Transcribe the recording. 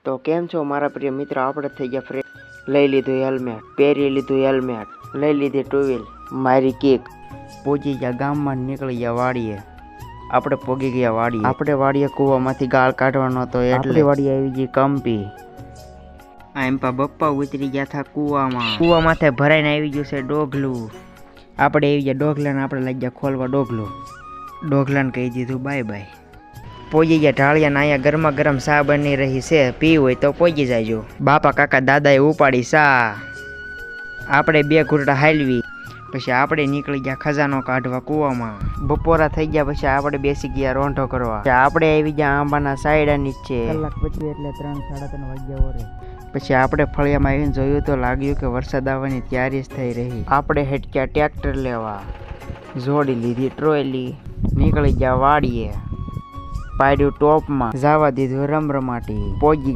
તો કેમ છો મારા પ્રિય મિત્રો? આપણે થઈ ગયા ફ્રેશ. લઈ લીધું હેલ્મેટ, પહેરી લીધું હેલ્મેટ, લઈ લીધી ટુ વ્હીલ, મારી કિક. પહોંચી ગયા ગામમાં, નીકળી ગયા વાડીએ. આપણે પોગી ગયા વાડીએ. આપણે વાડીએ કૂવામાંથી ગાળ કાઢવાનો હતો એટલે વાડીએ આવી ગઈ કંપી. એમ પા બપ્પા ઉતરી ગયા હતા કૂવામાં. કૂવામાંથી ભરાઈને આવી ગયું છે ડોગલું. આપણે આવી ગયા ડોગલાને, આપણે લઈ ગયા ખોલવા ડોગલું. ડોગલાને કહી દીધું બાય બાય. પોજી ગયા ઢાળિયા. અહીંયા ગરમા ગરમ ચા બની રહી છે, પી હોય તો પોજી જાયજો. બાપા કાકા દાદાએ ઉપાડી ચા. આપણે બે ઘૂંટડા હાલવી, પછી આપણે નીકળી ગયા ખજાનો કાઢવા કૂવામાં. બપોરા થઈ ગયા પછી આપણે બેસી ગયા રોંઢો કરવા. આપણે આવી ગયા આંબાના સાયડા નીચે. કલાક પછી એટલે 3-3:30 વાગ્યા ઓરે. પછી આપણે ફળિયામાં આવીને જોયું તો લાગ્યું કે વરસાદ આવવાની તૈયારી જ થઈ રહી. આપણે હેટક્યા ટ્રેક્ટર લેવા, જોડી લીધી ટ્રોલી, નીકળી ગયા વાડીએ. પાડ્યું ટોપમાં, જવા દીધું રમરમાટી. પોગી